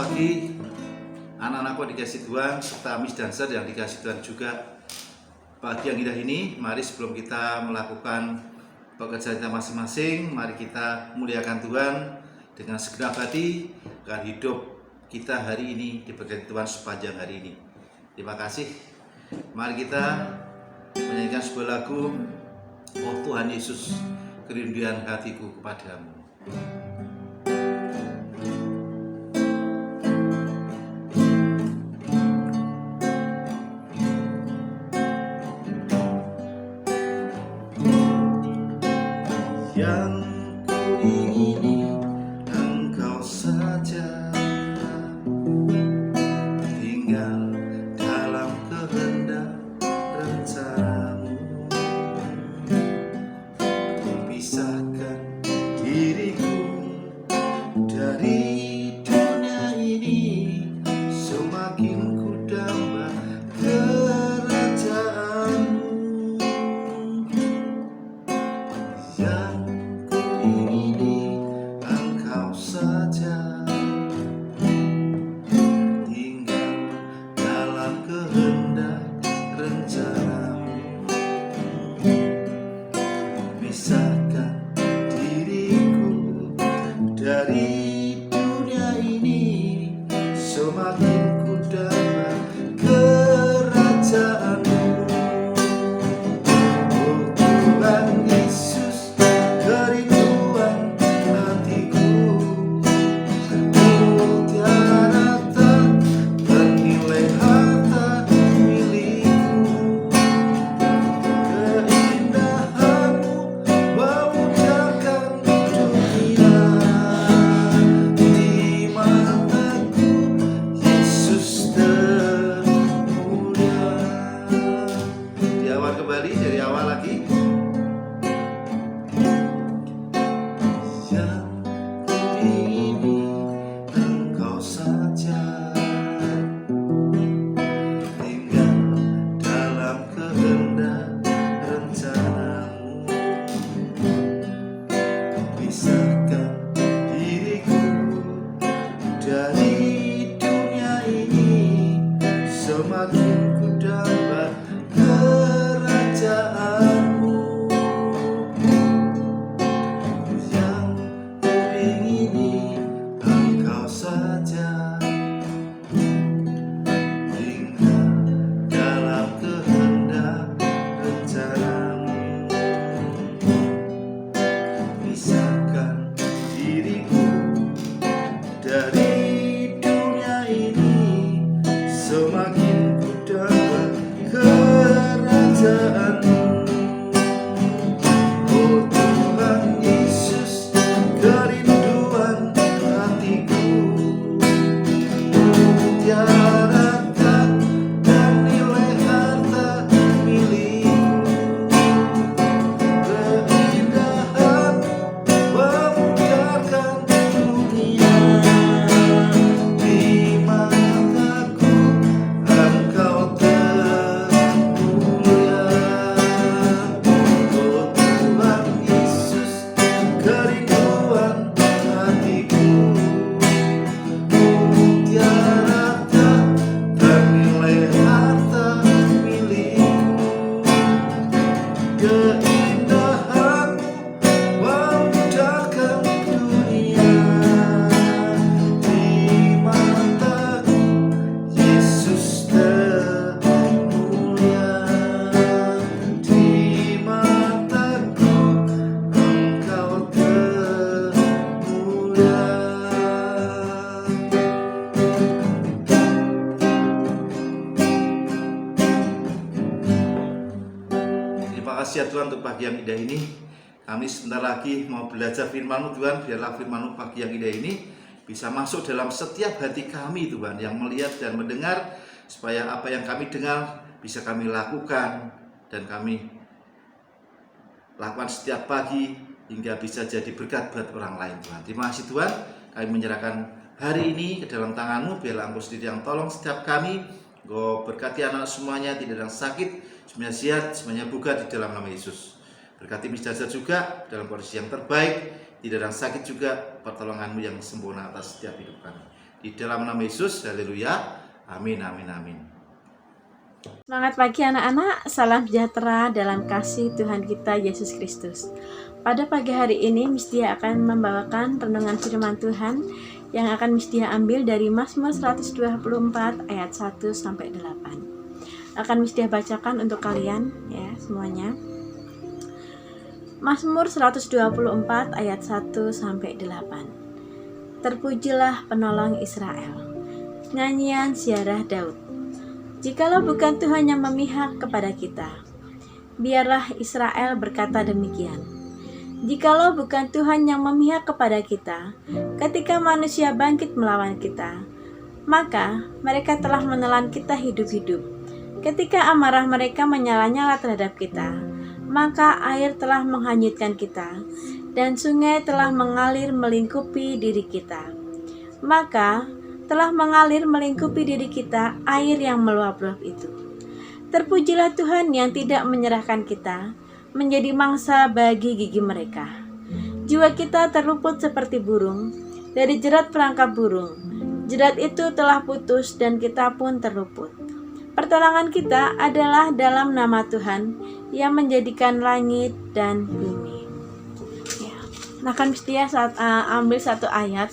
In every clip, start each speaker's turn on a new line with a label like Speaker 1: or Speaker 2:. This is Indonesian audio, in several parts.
Speaker 1: pagi anak-anakku yang dikasih Tuhan, serta Miss Dancer yang dikasih Tuhan juga. Pagi yang indah ini, mari sebelum kita melakukan pekerjaan kita masing-masing, mari kita muliakan Tuhan dengan segenap hati agar hidup kita hari ini diberkati Tuhan sepanjang hari ini. Terima kasih. Mari kita menyanyikan sebuah lagu, Oh Tuhan Yesus, kerinduan hatiku kepadamu. Yang kuingini Engkau saja, tinggal dalam kehendak rencanamu. Pisahkan diriku dari dunia ini, semakin ku damba kerajaanmu. Yang kuingini Engkau saja, tinggal dalam kehendak rencanamu. Pisahkan diriku dari dunia ini, semakin ku damba kerajaanmu. Oh Tuhan Yesus, kerinduan hatiku, mutiara tak ternilai harta milikku. Keindahanmu memujarkan dunia, di mataku Yesus termulia. Di awal kembali, dari awal lagi. Yang kuingini Engkau saja, tinggal dalam kehendak rencanamu. Pisahkan diriku dari dunia ini, semakin ku damba kerajaanmu. Yang kuingini Engkau saja, tinggal dalam kehendak rencanamu. Pisahkan diriku dari dunia ini, semakin ku damba kerajaanmu. Oh Tuhan Yesus, kerinduan hatiku, mutiara tak ternilai harta milikku. Keindahanmu memujarkan dunia, di mataku Engkau termulia. Oh Tuhan Yesus, kerinduan hatiku, mutiara tak ternilai harta milikku. Keindahanmu memujarkan dunia, di mataku Yesus termulia. Di mataku Engkau termulia. Terima kasih ya Tuhan untuk pagi yang indah ini. Kami sebentar lagi mau belajar firman-Mu Tuhan. Biarlah firman-Mu pagi yang indah ini bisa masuk dalam setiap hati kami Tuhan, yang melihat dan mendengar, supaya apa yang kami dengar bisa kami lakukan dan kami lakukan setiap pagi hingga bisa jadi berkat buat orang lain Tuhan. Terima kasih Tuhan. Kami menyerahkan hari ini ke dalam tangan-Mu. Biarlah Engkau sendiri yang tolong setiap kami. Engkau berkati anak semuanya, tidak ada yang sakit, semuanya sehat, semuanya buka di dalam nama Yesus. Berkati Miss Dancer juga dalam kondisi yang terbaik, tidak ada yang sakit juga, pertolongan-Mu yang sempurna atas setiap hidup kami. Di dalam nama Yesus, haleluya. Amin, amin, amin.
Speaker 2: Semangat pagi anak-anak, salam sejahtera dalam kasih Tuhan kita Yesus Kristus. Pada pagi hari ini Miss Dia akan membawakan renungan firman Tuhan yang akan Miss Dia ambil dari Mazmur 124 ayat 1 sampai 8. Akan Miss Dia bacakan untuk kalian ya semuanya. Mazmur 124 ayat 1 sampai 8. Terpujilah penolong Israel. Nyanyian ziarah Daud. Jikalau bukan Tuhan yang memihak kepada kita, biarlah Israel berkata demikian. Jikalau bukan Tuhan yang memihak kepada kita, ketika manusia bangkit melawan kita, maka mereka telah menelan kita hidup-hidup. Ketika amarah mereka menyala-nyala terhadap kita, maka air telah menghanyutkan kita, dan sungai telah mengalir melingkupi diri kita. Maka telah mengalir melingkupi diri kita air yang meluap-luap itu. Terpujilah Tuhan yang tidak menyerahkan kita menjadi mangsa bagi gigi mereka. Jiwa kita terluput seperti burung dari jerat perangkap burung. Jerat itu telah putus dan kita pun terluput. Pertolongan kita adalah dalam nama Tuhan yang menjadikan langit dan bumi. Ya. Nah kan mesti ya saat ambil satu ayat,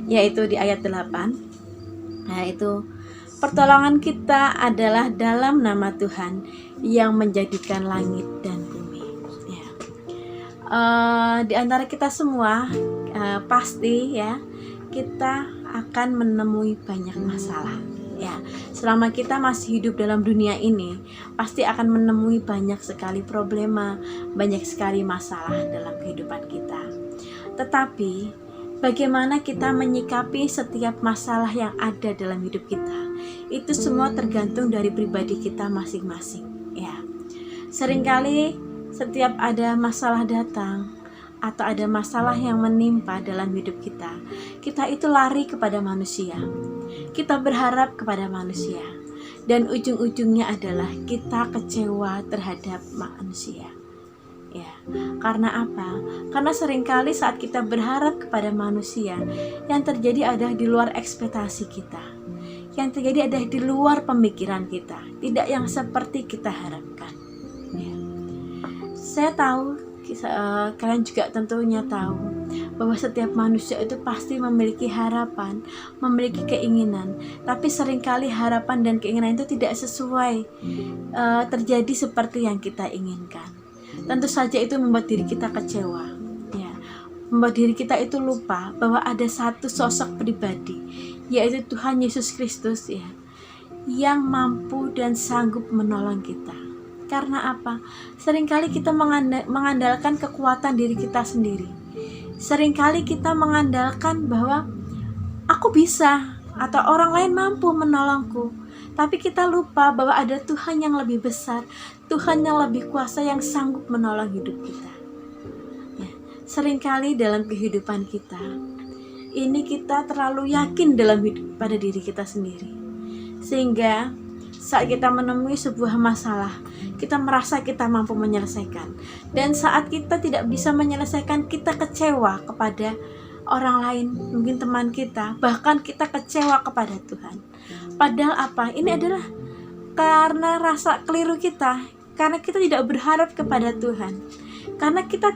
Speaker 2: yaitu di ayat 8. Yaitu pertolongan kita adalah dalam nama Tuhan yang menjadikan langit dan bumi. Ya. Di antara kita semua pasti ya kita akan menemui banyak masalah. Ya, selama kita masih hidup dalam dunia ini, pasti akan menemui banyak sekali problema, banyak sekali masalah dalam kehidupan kita. Tetapi bagaimana kita menyikapi setiap masalah yang ada dalam hidup kita, itu semua tergantung dari pribadi kita masing-masing. Ya, seringkali setiap ada masalah datang atau ada masalah yang menimpa dalam hidup kita, kita itu lari kepada manusia, kita berharap kepada manusia, dan ujung-ujungnya adalah kita kecewa terhadap manusia. Ya, karena apa? Karena seringkali saat kita berharap kepada manusia, yang terjadi adalah di luar ekspektasi kita. Yang terjadi adalah di luar pemikiran kita, tidak yang seperti kita harapkan. Ya. Saya tahu, kalian juga tentunya tahu bahwa setiap manusia itu pasti memiliki harapan, memiliki keinginan, tapi seringkali harapan dan keinginan itu tidak sesuai terjadi seperti yang kita inginkan. Tentu saja itu membuat diri kita kecewa, ya, membuat diri kita itu lupa bahwa ada satu sosok pribadi, yaitu Tuhan Yesus Kristus, ya, yang mampu dan sanggup menolong kita. Karena apa? Seringkali kita mengandalkan kekuatan diri kita sendiri. Seringkali kita mengandalkan bahwa aku bisa atau orang lain mampu menolongku. Tapi kita lupa bahwa ada Tuhan yang lebih besar, Tuhan yang lebih kuasa yang sanggup menolong hidup kita. Ya, seringkali dalam kehidupan kita, ini kita terlalu yakin dalam hidup pada diri kita sendiri. Sehingga saat kita menemui sebuah masalah, kita merasa kita mampu menyelesaikan. Dan saat kita tidak bisa menyelesaikan, kita kecewa kepada orang lain, mungkin teman kita, bahkan kita kecewa kepada Tuhan. Padahal apa? Ini adalah karena rasa keliru kita, karena kita tidak berharap kepada Tuhan, karena kita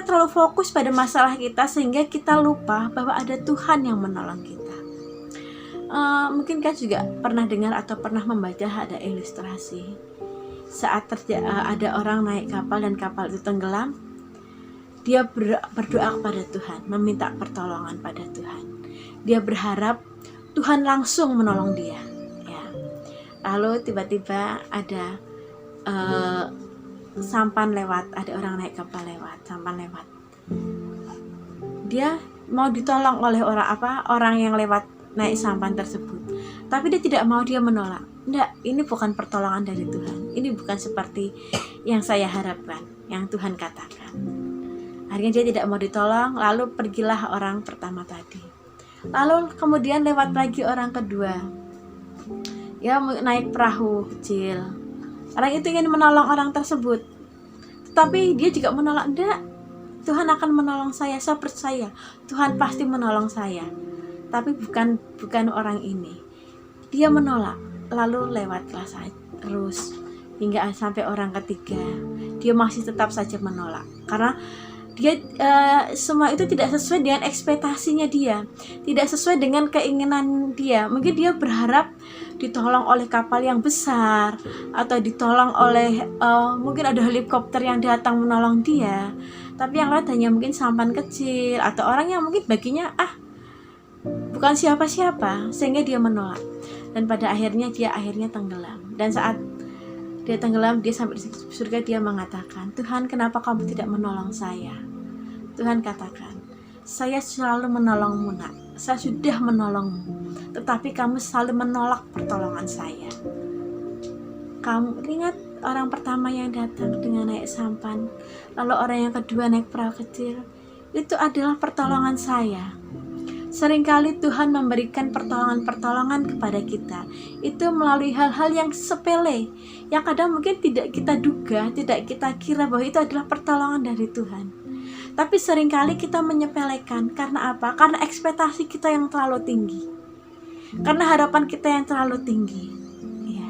Speaker 2: terlalu fokus pada masalah kita, sehingga kita lupa bahwa ada Tuhan yang menolong kita. Mungkin kan juga pernah dengar atau pernah membaca ada ilustrasi saat ada orang naik kapal dan kapal itu tenggelam, dia berdoa kepada Tuhan, meminta pertolongan pada Tuhan. Dia berharap Tuhan langsung menolong dia. Ya. Lalu tiba-tiba ada sampan lewat, ada orang naik kapal lewat, sampan lewat. Dia mau ditolong oleh orang yang lewat naik sampan tersebut, tapi dia tidak mau, dia menolak. Enggak, ini bukan pertolongan dari Tuhan, ini bukan seperti yang saya harapkan, yang Tuhan katakan. Akhirnya dia tidak mau ditolong, lalu pergilah orang pertama tadi. Lalu kemudian lewat lagi orang kedua, ya naik perahu kecil. Orang itu ingin menolong orang tersebut, tetapi dia juga menolak. Enggak, Tuhan akan menolong saya percaya, Tuhan pasti menolong saya. tapi bukan orang ini. Dia menolak, lalu lewatlah terus hingga sampai orang ketiga. Dia masih tetap saja menolak karena dia semua itu tidak sesuai dengan ekspektasinya dia, tidak sesuai dengan keinginan dia. Mungkin dia berharap ditolong oleh kapal yang besar, atau ditolong oleh mungkin ada helikopter yang datang menolong dia, tapi yang lain hanya mungkin sampan kecil atau orang yang mungkin baginya bukan siapa-siapa, sehingga dia menolak. Dan pada akhirnya dia tenggelam. Dan saat dia tenggelam, dia sampai di surga, dia mengatakan, Tuhan, kenapa kamu tidak menolong saya? Tuhan katakan, saya selalu menolongmu, nak. Saya sudah menolongmu, tetapi kamu selalu menolak pertolongan saya. Kamu ingat orang pertama yang datang dengan naik sampan, lalu orang yang kedua naik perahu kecil, itu adalah pertolongan saya. Seringkali Tuhan memberikan pertolongan-pertolongan kepada kita itu melalui hal-hal yang sepele, yang kadang mungkin tidak kita duga, tidak kita kira bahwa itu adalah pertolongan dari Tuhan. Tapi seringkali kita menyepelekan. Karena apa? Karena ekspektasi kita yang terlalu tinggi, karena harapan kita yang terlalu tinggi, ya.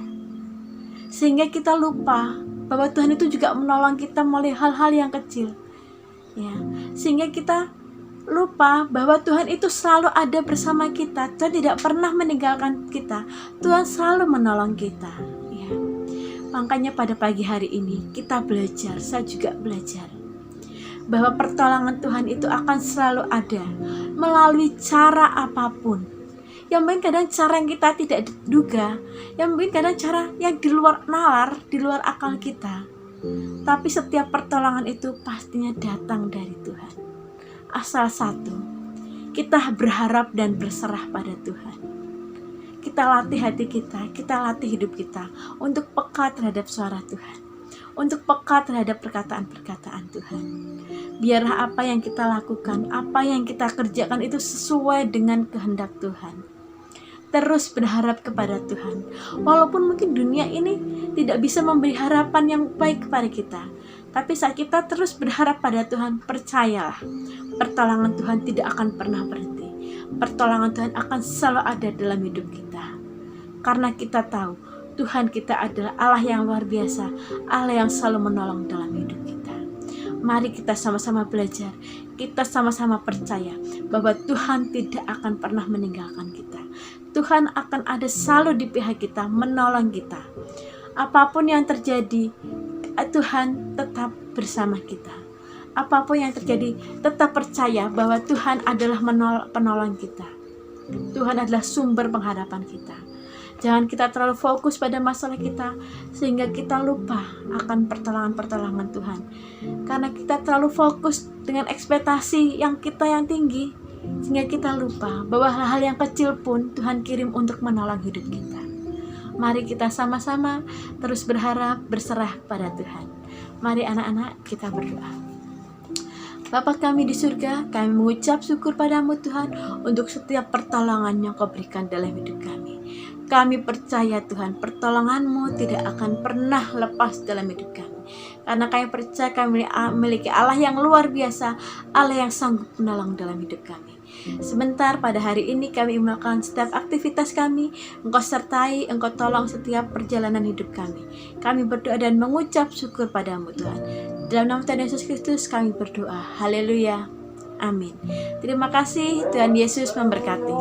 Speaker 2: Sehingga kita lupa bahwa Tuhan itu juga menolong kita melalui hal-hal yang kecil, ya. Sehingga kita lupa bahwa Tuhan itu selalu ada bersama kita. Tuhan tidak pernah meninggalkan kita. Tuhan selalu menolong kita, ya. Makanya pada pagi hari ini kita belajar, saya juga belajar, bahwa pertolongan Tuhan itu akan selalu ada melalui cara apapun. Yang mungkin kadang cara yang kita tidak duga, yang mungkin kadang cara yang di luar nalar, di luar akal kita. Tapi setiap pertolongan itu pastinya datang dari Tuhan. Asal satu, kita berharap dan berserah pada Tuhan. Kita latih hati kita latih hidup kita untuk peka terhadap suara Tuhan, untuk peka terhadap perkataan-perkataan Tuhan. Biarlah apa yang kita lakukan, apa yang kita kerjakan itu sesuai dengan kehendak Tuhan. Terus berharap kepada Tuhan. Walaupun mungkin dunia ini tidak bisa memberi harapan yang baik kepada kita, tapi saat kita terus berharap pada Tuhan, percayalah, pertolongan Tuhan tidak akan pernah berhenti. Pertolongan Tuhan akan selalu ada dalam hidup kita. Karena kita tahu Tuhan kita adalah Allah yang luar biasa, Allah yang selalu menolong dalam hidup kita. Mari kita sama-sama belajar, kita sama-sama percaya bahwa Tuhan tidak akan pernah meninggalkan kita. Tuhan akan ada selalu di pihak kita, menolong kita. Apapun yang terjadi, Tuhan tetap bersama kita. Apapun yang terjadi, tetap percaya bahwa Tuhan adalah penolong kita. Tuhan adalah sumber pengharapan kita. Jangan kita terlalu fokus pada masalah kita sehingga kita lupa akan pertolongan-pertolongan Tuhan. Karena kita terlalu fokus dengan ekspektasi yang tinggi, sehingga kita lupa bahwa hal-hal yang kecil pun Tuhan kirim untuk menolong hidup kita. Mari kita sama-sama terus berharap, berserah pada Tuhan. Mari anak-anak, kita berdoa. Bapa kami di surga, kami mengucap syukur padamu Tuhan untuk setiap pertolongan yang Kau berikan dalam hidup kami. Kami percaya Tuhan, pertolongan-Mu tidak akan pernah lepas dalam hidup kami. Karena kami percaya kami memiliki Allah yang luar biasa, Allah yang sanggup menolong dalam hidup kami. Sebentar pada hari ini kami melakukan setiap aktivitas kami, Engkau sertai, Engkau tolong setiap perjalanan hidup kami. Kami berdoa dan mengucap syukur padamu Tuhan. Dalam nama Tuhan Yesus Kristus kami berdoa. Haleluya. Amin. Terima kasih, Tuhan Yesus memberkati.